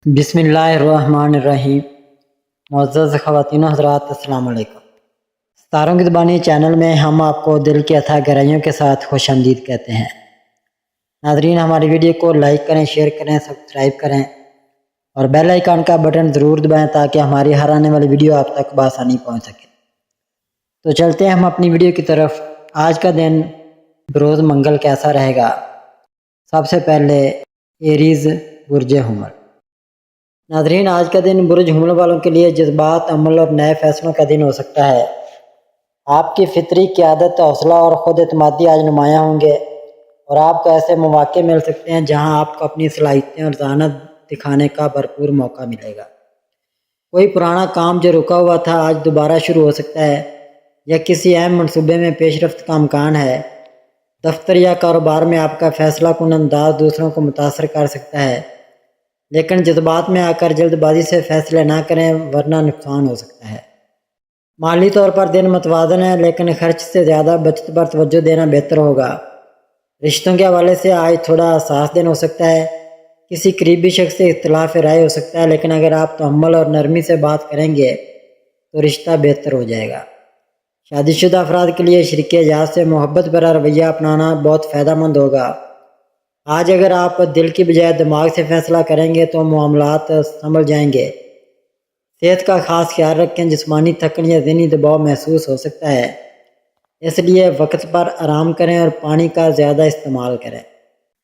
بسم اللہ الرحمن الرحیم۔ معزز خواتین و حضرات، السلام علیکم۔ ستاروں کی زبانی چینل میں ہم آپ کو دل کی اتھا گہرائیوں کے ساتھ خوش آمدید کہتے ہیں۔ ناظرین، ہماری ویڈیو کو لائک کریں، شیئر کریں، سبسکرائب کریں اور بیل آئیکن کا بٹن ضرور دبائیں تاکہ ہماری ہر آنے والی ویڈیو آپ تک بآسانی پہنچ سکے۔ تو چلتے ہیں ہم اپنی ویڈیو کی طرف۔ آج کا دن بروز منگل کیسا رہے گا؟ سب سے پہلے ایریز برج حمل۔ ناظرین، آج کا دن برج حمل والوں کے لیے جذبات، عمل اور نئے فیصلوں کا دن ہو سکتا ہے۔ آپ کی فطری قیادت، حوصلہ اور خود اعتمادی آج نمایاں ہوں گے اور آپ کو ایسے مواقع مل سکتے ہیں جہاں آپ کو اپنی صلاحیتیں اور ذہانت دکھانے کا بھرپور موقع ملے گا۔ کوئی پرانا کام جو رکا ہوا تھا آج دوبارہ شروع ہو سکتا ہے، یا کسی اہم منصوبے میں پیش رفت کا امکان ہے۔ دفتر یا کاروبار میں آپ کا فیصلہ کن انداز دوسروں کو متاثر کر سکتا ہے، لیکن جذبات میں آ کر جلد بازی سے فیصلے نہ کریں ورنہ نقصان ہو سکتا ہے۔ مالی طور پر دن متوازن ہے، لیکن خرچ سے زیادہ بچت پر توجہ دینا بہتر ہوگا۔ رشتوں کے حوالے سے آج تھوڑا حساس دن ہو سکتا ہے۔ کسی قریبی شخص سے اختلاف رائے ہو سکتا ہے، لیکن اگر آپ تحمل اور نرمی سے بات کریں گے تو رشتہ بہتر ہو جائے گا۔ شادی شدہ افراد کے لیے شریک حیات سے محبت بھرا رویہ اپنانا بہت فائدہ مند ہوگا۔ آج اگر آپ دل کی بجائے دماغ سے فیصلہ کریں گے تو معاملات سنبھل جائیں گے۔ صحت کا خاص خیال رکھیں، جسمانی تھکن یا ذہنی دباؤ محسوس ہو سکتا ہے، اس لیے وقت پر آرام کریں اور پانی کا زیادہ استعمال کریں۔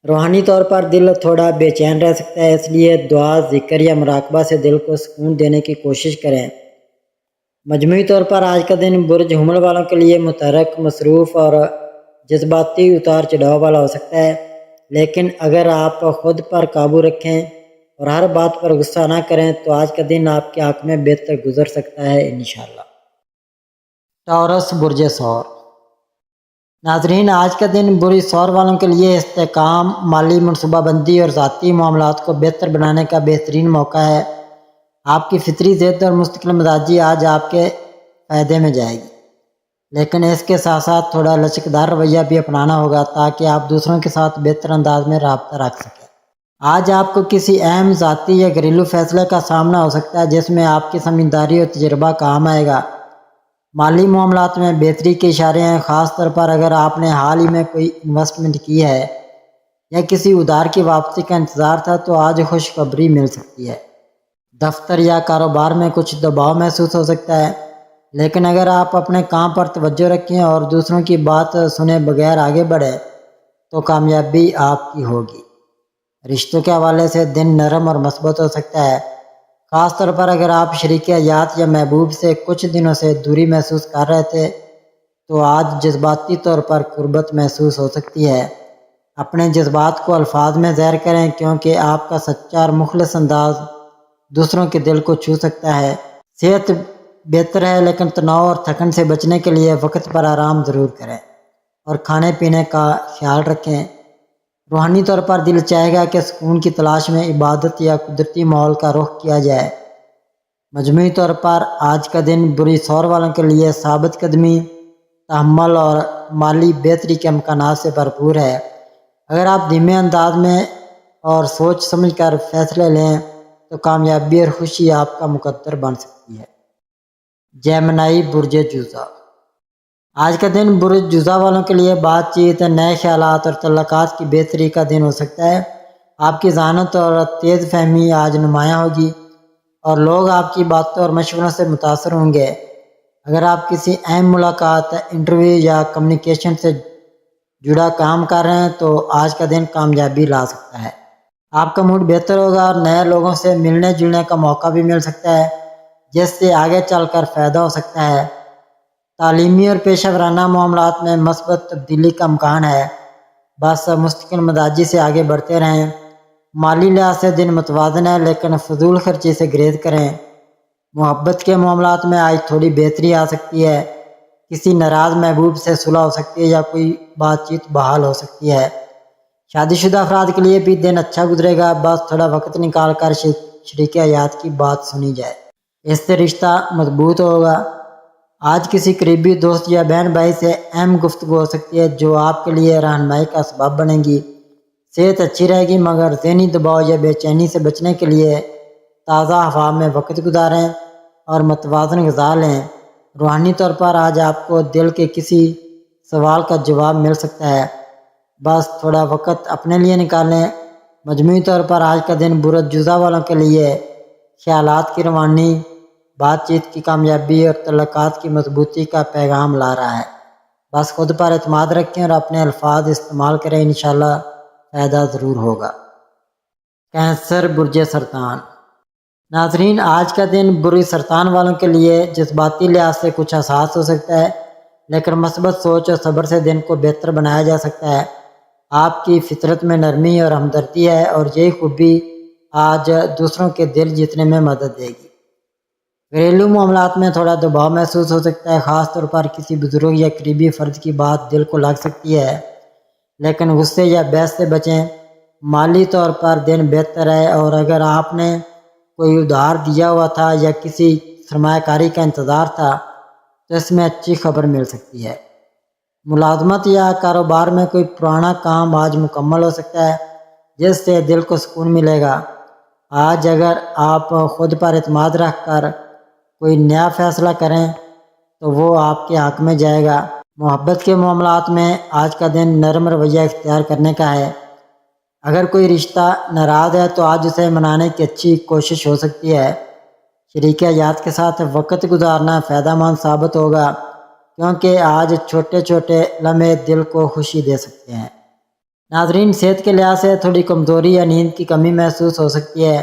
روحانی طور پر دل تھوڑا بے چین رہ سکتا ہے، اس لیے دعا، ذکر یا مراقبہ سے دل کو سکون دینے کی کوشش کریں۔ مجموعی طور پر آج کا دن برج حمل والوں کے لیے متحرک، مصروف اور جذباتی اتار چڑھاؤ والا ہو سکتا ہے، لیکن اگر آپ خود پر قابو رکھیں اور ہر بات پر غصہ نہ کریں تو آج کا دن آپ کے حق میں بہتر گزر سکتا ہے انشاءاللہ۔ ٹورس برج ثور۔ ناظرین، آج کا دن برج ثور والوں کے لیے استحکام، مالی منصوبہ بندی اور ذاتی معاملات کو بہتر بنانے کا بہترین موقع ہے۔ آپ کی فطری ضد اور مستقل مزاجی آج آپ کے فائدے میں جائے گی، لیکن اس کے ساتھ ساتھ تھوڑا لچکدار رویہ بھی اپنانا ہوگا تاکہ آپ دوسروں کے ساتھ بہتر انداز میں رابطہ رکھ سکیں۔ آج آپ کو کسی اہم ذاتی یا گھریلو فیصلے کا سامنا ہو سکتا ہے جس میں آپ کی سمجھداری اور تجربہ کام آئے گا۔ مالی معاملات میں بہتری کے اشارے ہیں، خاص طور پر اگر آپ نے حال ہی میں کوئی انویسٹمنٹ کی ہے یا کسی ادھار کی واپسی کا انتظار تھا تو آج خوشخبری مل سکتی ہے۔ دفتر یا کاروبار میں کچھ دباؤ محسوس ہو سکتا ہے، لیکن اگر آپ اپنے کام پر توجہ رکھیں اور دوسروں کی بات سنے بغیر آگے بڑھیں تو کامیابی آپ کی ہوگی۔ رشتوں کے حوالے سے دن نرم اور مثبت ہو سکتا ہے، خاص طور پر اگر آپ شریک حیات یا محبوب سے کچھ دنوں سے دوری محسوس کر رہے تھے تو آج جذباتی طور پر قربت محسوس ہو سکتی ہے۔ اپنے جذبات کو الفاظ میں ظاہر کریں کیونکہ آپ کا سچا اور مخلص انداز دوسروں کے دل کو چھو سکتا ہے۔ صحت بہتر ہے، لیکن تناؤ اور تھکن سے بچنے کے لیے وقت پر آرام ضرور کریں اور کھانے پینے کا خیال رکھیں۔ روحانی طور پر دل چاہے گا کہ سکون کی تلاش میں عبادت یا قدرتی ماحول کا رخ کیا جائے۔ مجموعی طور پر آج کا دن برج ثور والوں کے لیے ثابت قدمی، تحمل اور مالی بہتری کے امکانات سے بھرپور ہے۔ اگر آپ دھیمے انداز میں اور سوچ سمجھ کر فیصلے لیں تو کامیابی اور خوشی آپ کا مقدر بن سکتی ہے۔ جیمنائی برج جوزا۔ آج کا دن برج جوزا والوں کے لیے بات چیت، نئے خیالات اور تعلقات کی بہتری کا دن ہو سکتا ہے۔ آپ کی ذہانت اور تیز فہمی آج نمایاں ہوگی اور لوگ آپ کی باتوں اور مشوروں سے متاثر ہوں گے۔ اگر آپ کسی اہم ملاقات، انٹرویو یا کمیونیکیشن سے جڑا کام کر رہے ہیں تو آج کا دن کامیابی لا سکتا ہے۔ آپ کا موڈ بہتر ہوگا اور نئے لوگوں سے ملنے جلنے کا موقع بھی مل سکتا ہے جس سے آگے چل کر فائدہ ہو سکتا ہے۔ تعلیمی اور پیشہ ورانہ معاملات میں مثبت تبدیلی کا امکان ہے، بس مستقل مزاجی سے آگے بڑھتے رہیں۔ مالی لحاظ سے دن متوازن ہے، لیکن فضول خرچی سے گریز کریں۔ محبت کے معاملات میں آج تھوڑی بہتری آ سکتی ہے، کسی ناراض محبوب سے صلح ہو سکتی ہے یا کوئی بات چیت بحال ہو سکتی ہے۔ شادی شدہ افراد کے لیے بھی دن اچھا گزرے گا، بس تھوڑا وقت نکال کر شریک حیات کی بات سنی جائے، اس سے رشتہ مضبوط ہوگا۔ آج کسی قریبی دوست یا بہن بھائی سے اہم گفتگو ہو سکتی ہے جو آپ کے لیے رہنمائی کا سبب بنے گی۔ صحت اچھی رہے گی، مگر ذہنی دباؤ یا بے چینی سے بچنے کے لیے تازہ ہوا میں وقت گزاریں اور متوازن غذا لیں۔ روحانی طور پر آج آپ کو دل کے کسی سوال کا جواب مل سکتا ہے، بس تھوڑا وقت اپنے لیے نکالیں۔ مجموعی طور پر آج کا دن برج جوزہ والوں کے لیے خیالات کی روانی، بات چیت کی کامیابی اور تعلقات کی مضبوطی کا پیغام لا رہا ہے۔ بس خود پر اعتماد رکھیں اور اپنے الفاظ استعمال کریں، انشاءاللہ فائدہ ضرور ہوگا۔ کینسر برج سرطان۔ ناظرین، آج کا دن برج سرطان والوں کے لیے جذباتی لحاظ سے کچھ حساس ہو سکتا ہے، لیکن مثبت سوچ اور صبر سے دن کو بہتر بنایا جا سکتا ہے۔ آپ کی فطرت میں نرمی اور ہمدردی ہے اور یہی خوبی آج دوسروں کے دل جیتنے میں مدد دے گی۔ گھریلو معاملات میں تھوڑا دباؤ محسوس ہو سکتا ہے، خاص طور پر کسی بزرگ یا قریبی فرد کی بات دل کو لگ سکتی ہے، لیکن غصے یا بحث سے بچیں۔ مالی طور پر دن بہتر ہے، اور اگر آپ نے کوئی ادھار دیا ہوا تھا یا کسی سرمایہ کاری کا انتظار تھا تو اس میں اچھی خبر مل سکتی ہے۔ ملازمت یا کاروبار میں کوئی پرانا کام آج مکمل ہو سکتا ہے، جس سے دل کو سکون ملے گا۔ آج اگر آپ خود پر اعتماد رکھ کر کوئی نیا فیصلہ کریں تو وہ آپ کے حق میں جائے گا۔ محبت کے معاملات میں آج کا دن نرم رویہ اختیار کرنے کا ہے۔ اگر کوئی رشتہ ناراض ہے تو آج اسے منانے کی اچھی کوشش ہو سکتی ہے۔ شریک حیات کے ساتھ وقت گزارنا فائدہ مند ثابت ہوگا، کیونکہ آج چھوٹے چھوٹے لمحے دل کو خوشی دے سکتے ہیں۔ ناظرین، صحت کے لحاظ سے تھوڑی کمزوری یا نیند کی کمی محسوس ہو سکتی ہے،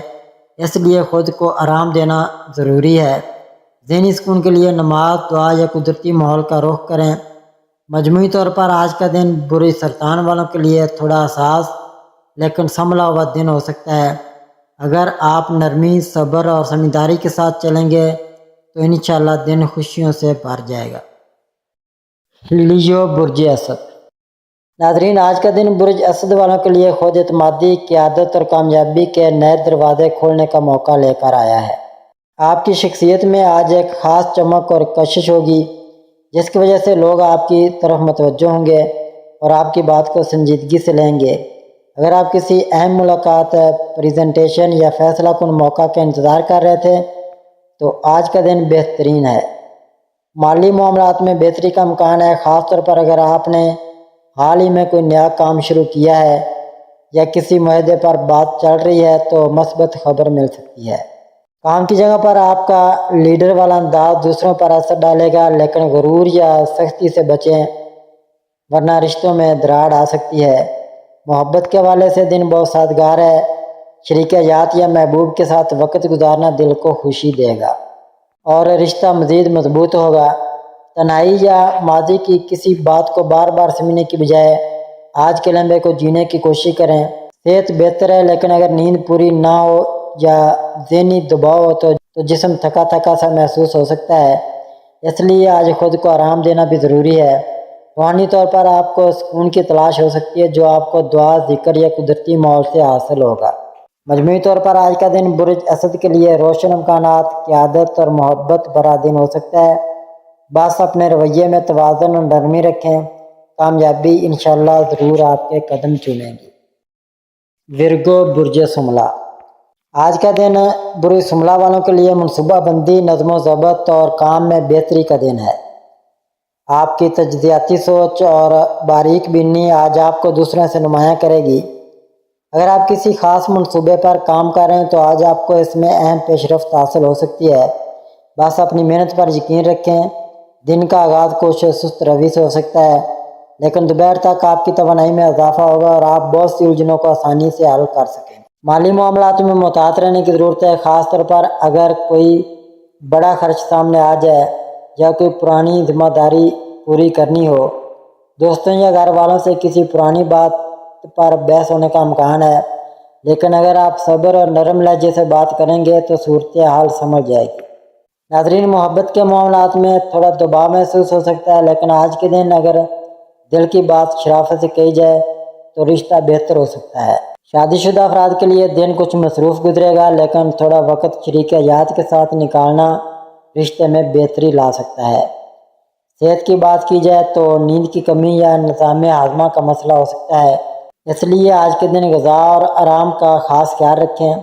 اس لیے خود کو آرام دینا ضروری ہے۔ ذہنی سکون کے لیے نماز، دعا یا قدرتی ماحول کا رخ کریں۔ مجموعی طور پر آج کا دن برج سرطان والوں کے لیے تھوڑا حساس لیکن سنبھلا ہوا دن ہو سکتا ہے۔ اگر آپ نرمی، صبر اور سمجھداری کے ساتھ چلیں گے تو انشاءاللہ دن خوشیوں سے بھر جائے گا۔ لیو برج اسد۔ ناظرین، آج کا دن برج اسد والوں کے لیے خود اعتمادی، قیادت اور کامیابی کے نئے دروازے کھولنے کا موقع لے کر آیا ہے۔ آپ کی شخصیت میں آج ایک خاص چمک اور کشش ہوگی، جس کی وجہ سے لوگ آپ کی طرف متوجہ ہوں گے اور آپ کی بات کو سنجیدگی سے لیں گے۔ اگر آپ کسی اہم ملاقات، پریزنٹیشن یا فیصلہ کن موقع کا انتظار کر رہے تھے تو آج کا دن بہترین ہے۔ مالی معاملات میں بہتری کا امکان ہے، خاص طور پر اگر آپ نے حال ہی میں کوئی نیا کام شروع کیا ہے یا کسی معاہدے پر بات چل رہی ہے تو مثبت خبر مل سکتی ہے۔ کام کی جگہ پر آپ کا لیڈر والا انداز دوسروں پر اثر ڈالے گا، لیکن غرور یا سختی سے بچیں ورنہ رشتوں میں دراڑ آ سکتی ہے۔ محبت کے حوالے سے دن بہت سازگار ہے۔ شریک حیات یا محبوب کے ساتھ وقت گزارنا دل کو خوشی دے گا اور رشتہ مزید مضبوط ہوگا۔ تنہائی یا ماضی کی کسی بات کو بار بار سمجھنے کی بجائے آج کے لمحے کو جینے کی کوشش کریں۔ صحت بہتر ہے، لیکن اگر نیند پوری نہ ہو یا ذہنی دباؤ ہو تو جسم تھکا تھکا سا محسوس ہو سکتا ہے، اس لیے آج خود کو آرام دینا بھی ضروری ہے۔ روحانی طور پر آپ کو سکون کی تلاش ہو سکتی ہے، جو آپ کو دعا، ذکر یا قدرتی ماحول سے حاصل ہوگا۔ مجموعی طور پر آج کا دن برج اسد کے لیے روشن امکانات، قیادت اور محبت بھرا دن ہو سکتا ہے۔ بس اپنے رویے میں توازن اور نرمی رکھیں، کامیابی انشاءاللہ ضرور آپ کے قدم چومے گی۔ ورگو برج شملہ۔ آج کا دن برج شملہ والوں کے لیے منصوبہ بندی، نظم و ضبط اور کام میں بہتری کا دن ہے۔ آپ کی تجزیاتی سوچ اور باریک بینی آج آپ کو دوسروں سے نمایاں کرے گی۔ اگر آپ کسی خاص منصوبے پر کام کر رہے ہیں تو آج آپ کو اس میں اہم پیش رفت حاصل ہو سکتی ہے۔ بس اپنی محنت پر یقین رکھیں۔ دن کا آغاز کچھ سست روی سے ہو سکتا ہے، لیکن دوپہر تک آپ کی توانائی میں اضافہ ہوگا اور آپ بہت سی الجھنوں کو آسانی سے حل کر سکیں گے۔ مالی معاملات میں محتاط رہنے کی ضرورت ہے، خاص طور پر اگر کوئی بڑا خرچ سامنے آ جائے یا کوئی پرانی ذمہ داری پوری کرنی ہو۔ دوستوں یا گھر والوں سے کسی پرانی بات پر بحث ہونے کا امکان ہے، لیکن اگر آپ صبر اور نرم لہجے سے بات کریں گے تو صورتحال سمجھ جائے گی۔ ناظرین، محبت کے معاملات میں تھوڑا دباؤ محسوس ہو سکتا ہے، لیکن آج کے دن اگر دل کی بات شرافت سے کہی جائے تو رشتہ بہتر ہو سکتا ہے۔ شادی شدہ افراد کے لیے دن کچھ مصروف گزرے گا، لیکن تھوڑا وقت شریک حیات کے ساتھ نکالنا رشتے میں بہتری لا سکتا ہے۔ صحت کی بات کی جائے تو نیند کی کمی یا نظام ہاضمہ کا مسئلہ ہو سکتا ہے، اس لیے آج کے دن غذا اور آرام کا خاص خیال رکھیں۔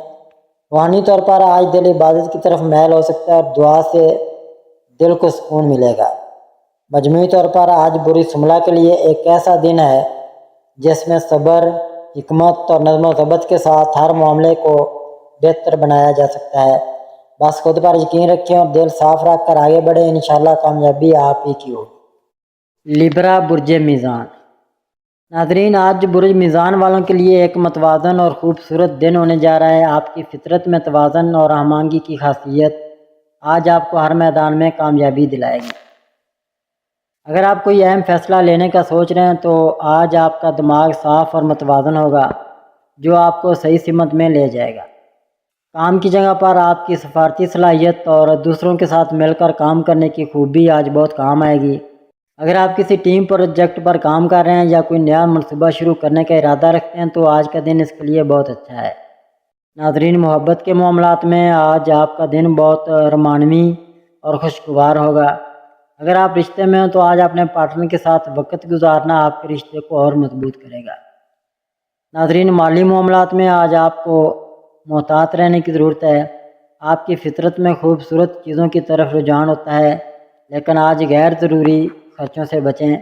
روحانی طور پر آج دل عبادت کی طرف میل ہو سکتا ہے اور دعا سے دل کو سکون ملے گا۔ مجموعی طور پر آج بری سملہ کے لیے ایک ایسا دن ہے جس میں صبر، حکمت اور نظم و ضبط کے ساتھ ہر معاملے کو بہتر بنایا جا سکتا ہے۔ بس خود پر یقین رکھیں اور دل صاف رکھ کر آگے بڑھیں، انشاءاللہ کامیابی آپ ہی کی ہوگی۔ لیبرا برج میزان۔ ناظرین، آج برج میزان والوں کے لیے ایک متوازن اور خوبصورت دن ہونے جا رہا ہے۔ آپ کی فطرت میں توازن اور ہم آہنگی کی خاصیت آج آپ کو ہر میدان میں کامیابی دلائے گی۔ اگر آپ کوئی اہم فیصلہ لینے کا سوچ رہے ہیں تو آج آپ کا دماغ صاف اور متوازن ہوگا، جو آپ کو صحیح سمت میں لے جائے گا۔ کام کی جگہ پر آپ کی سفارتی صلاحیت اور دوسروں کے ساتھ مل کر کام کرنے کی خوبی آج بہت کام آئے گی۔ اگر آپ کسی ٹیم پروجیکٹ پر کام کر رہے ہیں یا کوئی نیا منصوبہ شروع کرنے کا ارادہ رکھتے ہیں تو آج کا دن اس کے لیے بہت اچھا ہے۔ ناظرین، محبت کے معاملات میں آج آپ کا دن بہت رومانوی اور خوشگوار ہوگا۔ اگر آپ رشتے میں ہوں تو آج اپنے پارٹنر کے ساتھ وقت گزارنا آپ کے رشتے کو اور مضبوط کرے گا۔ ناظرین، مالی معاملات میں آج آپ کو محتاط رہنے کی ضرورت ہے۔ آپ کی فطرت میں خوبصورت چیزوں کی طرف رجحان ہوتا ہے، لیکن آج غیر ضروری خرچوں سے بچیں۔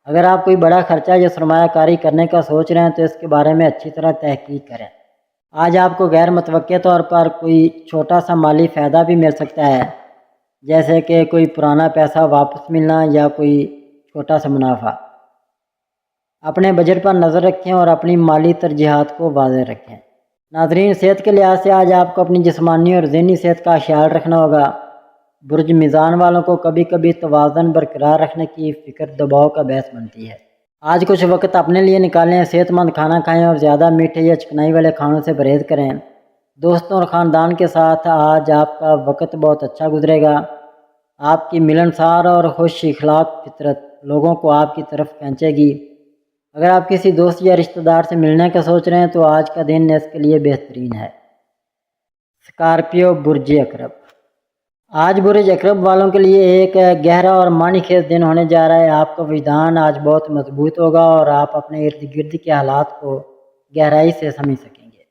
اگر آپ کوئی بڑا خرچہ یا سرمایہ کاری کرنے کا سوچ رہے ہیں تو اس کے بارے میں اچھی طرح تحقیق کریں۔ آج آپ کو غیر متوقع طور پر کوئی چھوٹا سا مالی فائدہ بھی مل سکتا ہے، جیسے کہ کوئی پرانا پیسہ واپس ملنا یا کوئی چھوٹا سا منافع۔ اپنے بجٹ پر نظر رکھیں اور اپنی مالی ترجیحات کو واضح رکھیں۔ ناظرین، صحت کے لحاظ سے آج آپ کو اپنی جسمانی اور ذہنی صحت کا خیال رکھنا ہوگا۔ برج میزان والوں کو کبھی کبھی توازن برقرار رکھنے کی فکر دباؤ کا باعث بنتی ہے۔ آج کچھ وقت اپنے لیے نکالیں، صحت مند کھانا کھائیں اور زیادہ میٹھے یا چکنائی والے کھانوں سے پرہیز کریں۔ دوستوں اور خاندان کے ساتھ آج آپ کا وقت بہت اچھا گزرے گا۔ آپ کی ملنسار اور خوش اخلاق فطرت لوگوں کو آپ کی طرف کھینچے گی۔ اگر آپ کسی دوست یا رشتہ دار سے ملنے کا سوچ رہے ہیں تو آج کا دن اس کے لیے بہترین ہے۔ اسکارپیو برج عقرب۔ آج برج عقرب والوں کے لیے ایک گہرا اور معنی خیز دن ہونے جا رہا ہے۔ آپ کا وجدان آج بہت مضبوط ہوگا اور آپ اپنے ارد گرد کے حالات کو گہرائی سے سمجھ سکیں گے۔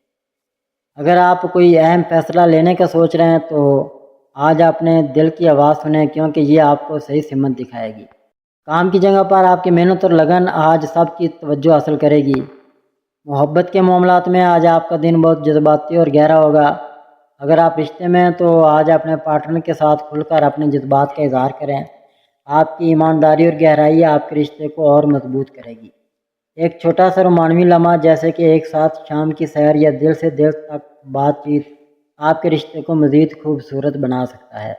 اگر آپ کوئی اہم فیصلہ لینے کا سوچ رہے ہیں تو آج اپنے دل کی آواز سنیں، کیونکہ یہ آپ کو صحیح سمت دکھائے گی۔ کام کی جگہ پر آپ کی محنت اور لگن آج سب کی توجہ حاصل کرے گی۔ محبت کے معاملات میں آج آپ کا دن بہت جذباتی اور گہرا ہوگا۔ اگر آپ رشتے میں ہیں تو آج اپنے پارٹنر کے ساتھ کھل کر اپنے جذبات کا اظہار کریں۔ آپ کی ایمانداری اور گہرائی آپ کے رشتے کو اور مضبوط کرے گی۔ ایک چھوٹا سا رومانوی لمحہ جیسے کہ ایک ساتھ شام کی سیر یا دل سے دل تک بات چیت آپ کے رشتے کو مزید خوبصورت بنا سکتا ہے۔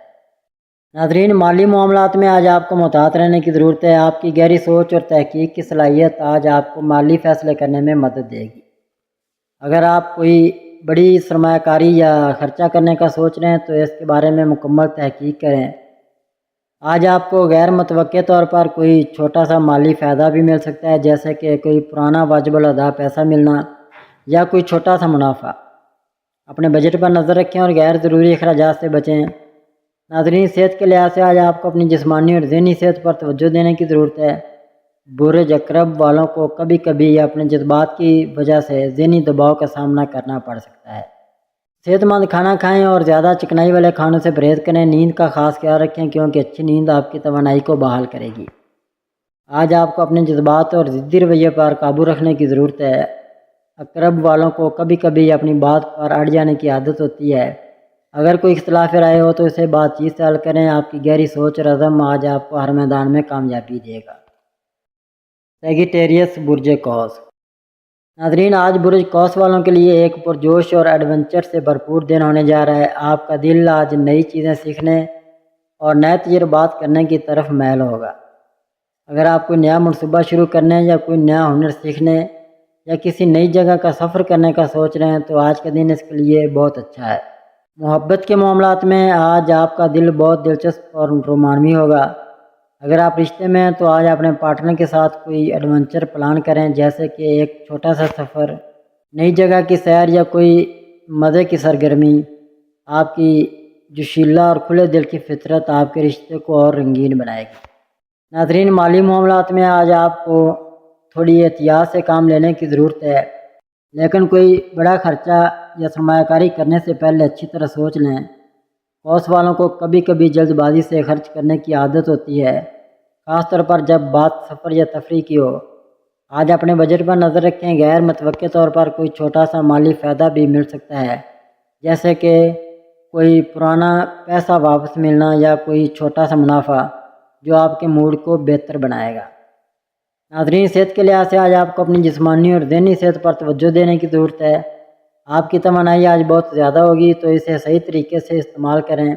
ناظرین، مالی معاملات میں آج آپ کو محتاط رہنے کی ضرورت ہے۔ آپ کی گہری سوچ اور تحقیق کی صلاحیت آج آپ کو مالی فیصلے کرنے میں مدد دے گی۔ اگر آپ کوئی بڑی سرمایہ کاری یا خرچہ کرنے کا سوچ رہے ہیں تو اس کے بارے میں مکمل تحقیق کریں۔ آج آپ کو غیر متوقع طور پر کوئی چھوٹا سا مالی فائدہ بھی مل سکتا ہے، جیسے کہ کوئی پرانا واجب الادا پیسہ ملنا یا کوئی چھوٹا سا منافع۔ اپنے بجٹ پر نظر رکھیں اور غیر ضروری اخراجات سے بچیں۔ ناظرین، صحت کے لحاظ سے آج آپ کو اپنی جسمانی اور ذہنی صحت پر توجہ دینے کی ضرورت ہے۔ برج عقرب والوں کو کبھی کبھی اپنے جذبات کی وجہ سے ذہنی دباؤ کا سامنا کرنا پڑ سکتا ہے۔ صحت مند کھانا کھائیں اور زیادہ چکنائی والے کھانوں سے پرہیز کریں۔ نیند کا خاص خیال رکھیں، کیونکہ اچھی نیند آپ کی توانائی کو بحال کرے گی۔ آج آپ کو اپنے جذبات اور ضدی رویے پر قابو رکھنے کی ضرورت ہے۔ عقرب والوں کو کبھی کبھی اپنی بات پر اڑ جانے کی عادت ہوتی ہے۔ اگر کوئی اختلاف رائے ہو تو اسے بات چیت سے حل کریں۔ آپ کی گہری سوچ اور عزم آج آپ کو ہر میدان میں کامیابی دے گا۔ سیگیٹیریس برج قوس۔ ناظرین، آج برج قوس والوں کے لیے ایک پرجوش اور ایڈونچر سے بھرپور دن ہونے جا رہا ہے۔ آپ کا دل آج نئی چیزیں سیکھنے اور نئے تجربات کرنے کی طرف میل ہوگا۔ اگر آپ کوئی نیا منصوبہ شروع کرنے یا کوئی نیا ہنر سیکھنے یا کسی نئی جگہ کا سفر کرنے کا سوچ رہے ہیں تو آج کا دن اس کے لیے بہت اچھا ہے۔ محبت کے معاملات میں آج آپ کا دل بہت دلچسپ اور رومانوی ہوگا۔ اگر آپ رشتے میں ہیں تو آج اپنے پارٹنر کے ساتھ کوئی ایڈونچر پلان کریں، جیسے کہ ایک چھوٹا سا سفر، نئی جگہ کی سیر یا کوئی مزے کی سرگرمی۔ آپ کی جوشیلہ اور کھلے دل کی فطرت آپ کے رشتے کو اور رنگین بنائے گی۔ ناظرین، مالی معاملات میں آج آپ کو تھوڑی احتیاط سے کام لینے کی ضرورت ہے۔ لیکن کوئی بڑا خرچہ یا سرمایہ کاری کرنے سے پہلے اچھی طرح سوچ لیں۔ قوس والوں کو کبھی کبھی جلد بازی سے خرچ کرنے کی عادت ہوتی ہے، خاص طور پر جب بات سفر یا تفریح کی ہو۔ آج اپنے بجٹ پر نظر رکھیں، غیر متوقع طور پر کوئی چھوٹا سا مالی فائدہ بھی مل سکتا ہے، جیسے کہ کوئی پرانا پیسہ واپس ملنا یا کوئی چھوٹا سا منافع جو آپ کے موڈ کو بہتر بنائے گا۔ ناظرین، صحت کے لحاظ سے آج آپ کو اپنی جسمانی اور ذہنی صحت پر توجہ دینے کی ضرورت ہے۔ آپ کی توانائی آج بہت زیادہ ہوگی تو اسے صحیح طریقے سے استعمال کریں۔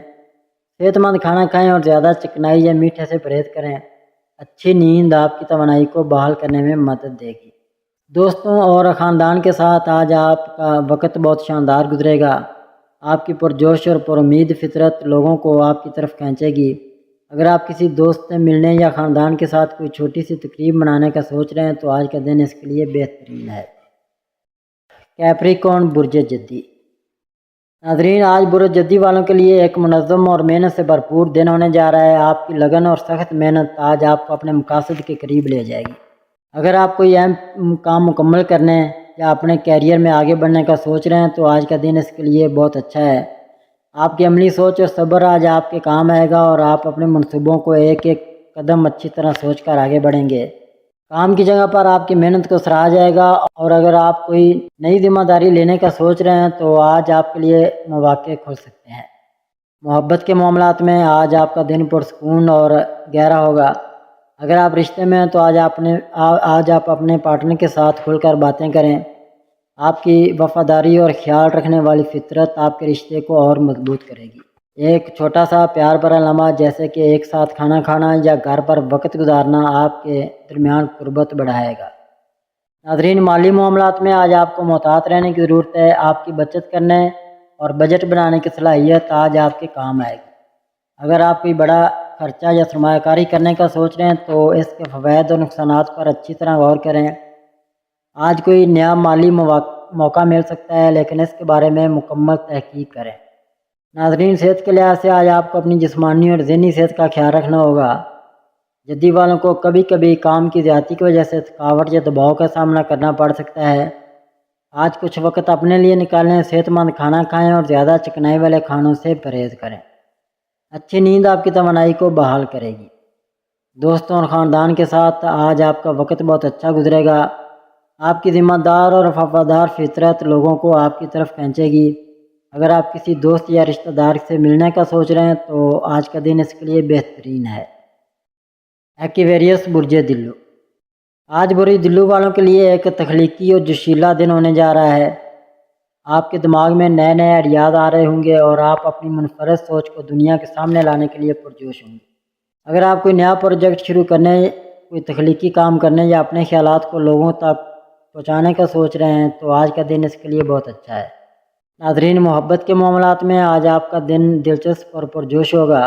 صحت مند کھانا کھائیں اور زیادہ چکنائی یا میٹھے سے پرہیز کریں۔ اچھی نیند آپ کی توانائی کو بحال کرنے میں مدد دے گی۔ دوستوں اور خاندان کے ساتھ آج آپ کا وقت بہت شاندار گزرے گا۔ آپ کی پرجوش اور پر امید فطرت لوگوں کو آپ کی طرف کھینچے گی۔ اگر آپ کسی دوست سے ملنے یا خاندان کے ساتھ کوئی چھوٹی سی تقریب منانے کا سوچ رہے ہیں تو آج کا دن اس کے لیے بہترین ہے۔ کیپریکون برج جدی۔ ناظرین، آج برج جدی والوں کے لیے ایک منظم اور محنت سے بھرپور دن ہونے جا رہا ہے۔ آپ کی لگن اور سخت محنت آج آپ کو اپنے مقاصد کے قریب لے جائے گی۔ اگر آپ کوئی اہم کام مکمل کرنے یا اپنے کیریئر میں آگے بڑھنے کا سوچ رہے ہیں تو آج کا دن اس کے لیے بہت اچھا ہے۔ آپ کی عملی سوچ اور صبر آج آپ کے کام آئے گا اور آپ اپنے منصوبوں کو ایک ایک قدم اچھی طرح سوچ کر آگے بڑھیں گے۔ کام کی جگہ پر آپ کی محنت کو سراہا جائے گا، اور اگر آپ کوئی نئی ذمہ داری لینے کا سوچ رہے ہیں تو آج آپ کے لیے مواقع کھل سکتے ہیں۔ محبت کے معاملات میں آج آپ کا دن پرسکون اور گہرا ہوگا۔ اگر آپ رشتے میں ہیں تو آج آپ اپنے پارٹنر کے ساتھ کھل کر باتیں کریں۔ آپ کی وفاداری اور خیال رکھنے والی فطرت آپ کے رشتے کو اور مضبوط کرے گی۔ ایک چھوٹا سا پیار بھرا لمحہ جیسے کہ ایک ساتھ کھانا کھانا یا گھر پر وقت گزارنا آپ کے درمیان قربت بڑھائے گا۔ ناظرین، مالی معاملات میں آج آپ کو محتاط رہنے کی ضرورت ہے۔ آپ کی بچت کرنے اور بجٹ بنانے کی صلاحیت آج آپ کے کام آئے گی۔ اگر آپ کوئی بڑا خرچہ یا سرمایہ کاری کرنے کا سوچ رہے ہیں تو اس کے فوائد اور نقصانات پر اچھی طرح غور کریں۔ آج کوئی نیا مالی موقع مل سکتا ہے، لیکن اس کے بارے میں مکمل تحقیق کریں۔ ناظرین، صحت کے لحاظ سے آج آپ کو اپنی جسمانی اور ذہنی صحت کا خیال رکھنا ہوگا۔ جدی والوں کو کبھی کبھی کام کی زیادتی کی وجہ سے تھکاوٹ یا دباؤ کا سامنا کرنا پڑ سکتا ہے۔ آج کچھ وقت اپنے لیے نکالیں، صحت مند کھانا کھائیں اور زیادہ چکنائی والے کھانوں سے پرہیز کریں۔ اچھی نیند آپ کی توانائی کو بحال کرے گی۔ دوستوں اور خاندان کے ساتھ آج آپ کا وقت بہت اچھا گزرے گا۔ آپ کی ذمہ دار اور وفادار فطرت لوگوں کو آپ کی طرف کھینچے گی۔ اگر آپ کسی دوست یا رشتہ دار سے ملنے کا سوچ رہے ہیں تو آج کا دن اس کے لیے بہترین ہے۔ ایکویریس برج دلو۔ آج برج دلو والوں کے لیے ایک تخلیقی اور جوشیلا دن ہونے جا رہا ہے۔ آپ کے دماغ میں نئے نئے آئیڈیاز آ رہے ہوں گے اور آپ اپنی منفرد سوچ کو دنیا کے سامنے لانے کے لیے پرجوش ہوں گے۔ اگر آپ کوئی نیا پروجیکٹ شروع کرنے، کوئی تخلیقی کام کرنے یا اپنے خیالات کو لوگوں تک پہنچانے کا سوچ رہے ہیں تو آج کا دن اس کے لیے بہت اچھا ہے۔ ناظرین، محبت کے معاملات میں آج آپ کا دن دلچسپ اور پرجوش ہوگا۔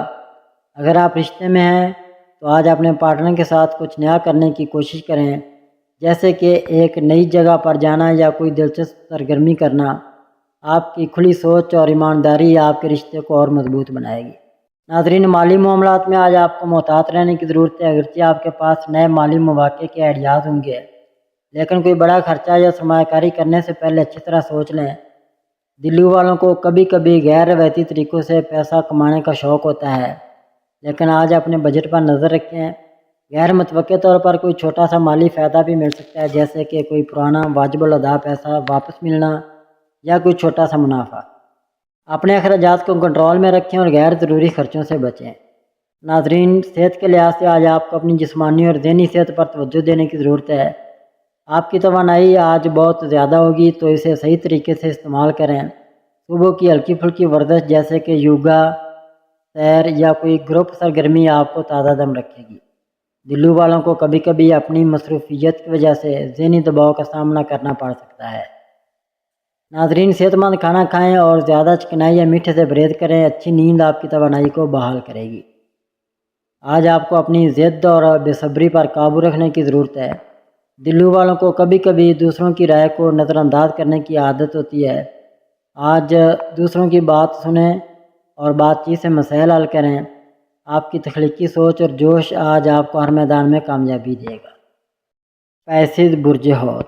اگر آپ رشتے میں ہیں تو آج اپنے پارٹنر کے ساتھ کچھ نیا کرنے کی کوشش کریں، جیسے کہ ایک نئی جگہ پر جانا یا کوئی دلچسپ سرگرمی کرنا۔ آپ کی کھلی سوچ اور ایمانداری آپ کے رشتے کو اور مضبوط بنائے گی۔ ناظرین، مالی معاملات میں آج آپ کو محتاط رہنے کی ضرورت ہے۔ اگرچہ آپ کے پاس نئے مالی مواقع کے آئیڈیاز ہوں گے، لیکن کوئی بڑا خرچہ یا سرمایہ کاری کرنے سے پہلے اچھی طرح سوچ لیں۔ دلو والوں کو کبھی کبھی غیر روایتی طریقوں سے پیسہ کمانے کا شوق ہوتا ہے، لیکن آج اپنے بجٹ پر نظر رکھیں۔ غیر متوقع طور پر کوئی چھوٹا سا مالی فائدہ بھی مل سکتا ہے، جیسے کہ کوئی پرانا واجب الادا پیسہ واپس ملنا یا کوئی چھوٹا سا منافع۔ اپنے اخراجات کو کنٹرول میں رکھیں اور غیر ضروری خرچوں سے بچیں۔ ناظرین، صحت کے لحاظ سے آج آپ کو اپنی جسمانی اور ذہنی صحت پر توجہ دینے کی ضرورت ہے۔ آپ کی توانائی آج بہت زیادہ ہوگی تو اسے صحیح طریقے سے استعمال کریں۔ صبح کی ہلکی پھلکی ورزش جیسے کہ یوگا، سیر یا کوئی گروپ سرگرمی آپ کو تازہ دم رکھے گی۔ دلو والوں کو کبھی کبھی اپنی مصروفیت کی وجہ سے ذہنی دباؤ کا سامنا کرنا پڑ سکتا ہے۔ ناظرین، صحت مند کھانا کھائیں اور زیادہ چکنائی یا میٹھے سے پرہیز کریں۔ اچھی نیند آپ کی توانائی کو بحال کرے گی۔ آج آپ کو اپنی ضد اور بے صبری پر قابو رکھنے کی ضرورت ہے۔ دلو والوں کو کبھی کبھی دوسروں کی رائے کو نظر انداز کرنے کی عادت ہوتی ہے۔ آج دوسروں کی بات سنیں اور بات چیت سے مسائل حل کریں۔ آپ کی تخلیقی سوچ اور جوش آج آپ کو ہر میدان میں کامیابی دے گا۔ پیسز برج حوت۔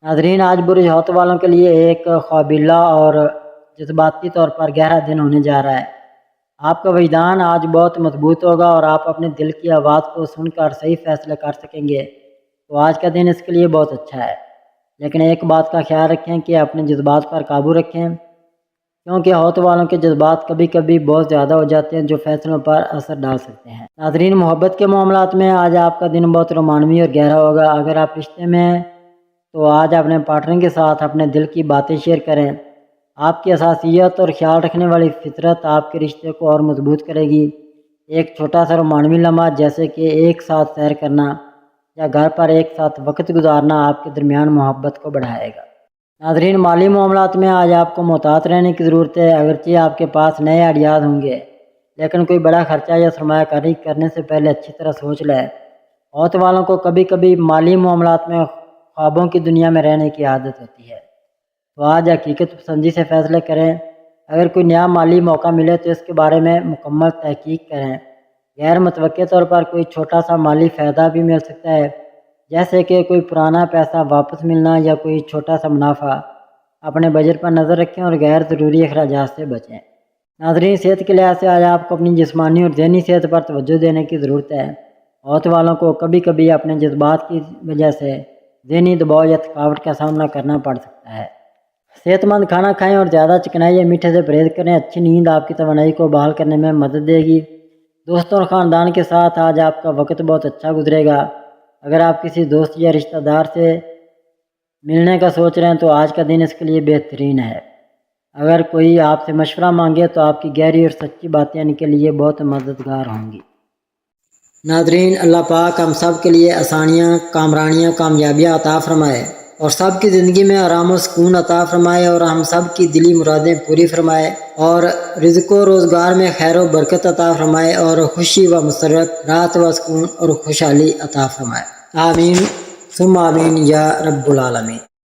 ناظرین، آج برج حوت والوں کے لیے ایک خوابیلا اور جذباتی طور پر گہرا دن ہونے جا رہا ہے۔ آپ کا وجدان آج بہت مضبوط ہوگا اور آپ اپنے دل کی آواز کو سن کر صحیح فیصلے کر سکیں گے، تو آج کا دن اس کے لیے بہت اچھا ہے۔ لیکن ایک بات کا خیال رکھیں کہ اپنے جذبات پر قابو رکھیں، کیونکہ حوت والوں کے جذبات کبھی کبھی بہت زیادہ ہو جاتے ہیں جو فیصلوں پر اثر ڈال سکتے ہیں۔ ناظرین، محبت کے معاملات میں آج آپ کا دن بہت رومانوی اور گہرا ہوگا۔ اگر آپ رشتے میں ہیں تو آج اپنے پارٹنر کے ساتھ اپنے دل کی باتیں شیئر کریں۔ آپ کی حساسیت اور خیال رکھنے والی فطرت آپ کے رشتے کو اور مضبوط کرے گی۔ ایک چھوٹا سا رومانوی لمحہ جیسے کہ ایک ساتھ سیر کرنا یا گھر پر ایک ساتھ وقت گزارنا آپ کے درمیان محبت کو بڑھائے گا۔ ناظرین، مالی معاملات میں آج آپ کو محتاط رہنے کی ضرورت ہے۔ اگرچہ آپ کے پاس نئے آئیڈیاز ہوں گے، لیکن کوئی بڑا خرچہ یا سرمایہ کاری کرنے سے پہلے اچھی طرح سوچ لیں۔ حوت والوں کو کبھی کبھی مالی معاملات میں خوابوں کی دنیا میں رہنے کی عادت ہوتی ہے، تو آج حقیقت پسندی سے فیصلے کریں۔ اگر کوئی نیا مالی موقع ملے تو اس کے بارے میں مکمل تحقیق کریں۔ غیر متوقع طور پر کوئی چھوٹا سا مالی فائدہ بھی مل سکتا ہے، جیسے کہ کوئی پرانا پیسہ واپس ملنا یا کوئی چھوٹا سا منافع۔ اپنے بجٹ پر نظر رکھیں اور غیر ضروری اخراجات سے بچیں۔ ناظرین، صحت کے لحاظ سے آج آپ کو اپنی جسمانی اور ذہنی صحت پر توجہ دینے کی ضرورت ہے۔ حوت والوں کو کبھی کبھی اپنے جذبات کی وجہ سے ذہنی دباؤ یا تھکاوٹ کا سامنا کرنا پڑ سکتا ہے۔ صحت مند کھانا کھائیں اور زیادہ چکنائی یا میٹھے سے پرہیز کریں۔ اچھی نیند آپ کی توانائی کو بحال کرنے میں مدد دے گی۔ دوستوں اور خاندان کے ساتھ آج آپ کا وقت بہت اچھا گزرے گا۔ اگر آپ کسی دوست یا رشتہ دار سے ملنے کا سوچ رہے ہیں تو آج کا دن اس کے لیے بہترین ہے۔ اگر کوئی آپ سے مشورہ مانگے تو آپ کی گہری اور سچی باتیں ان کے لیے بہت مددگار ہوں گی۔ ناظرین، اللہ پاک ہم سب کے لیے آسانیاں، کامرانیاں، کامیابیاں عطا فرمائے اور سب کی زندگی میں آرام و سکون عطا فرمائے اور ہم سب کی دلی مرادیں پوری فرمائے اور رزق و روزگار میں خیر و برکت عطا فرمائے اور خوشی و مسرت، راحت و سکون اور خوشحالی عطا فرمائے۔ آمین ثم آمین یا رب العالمین۔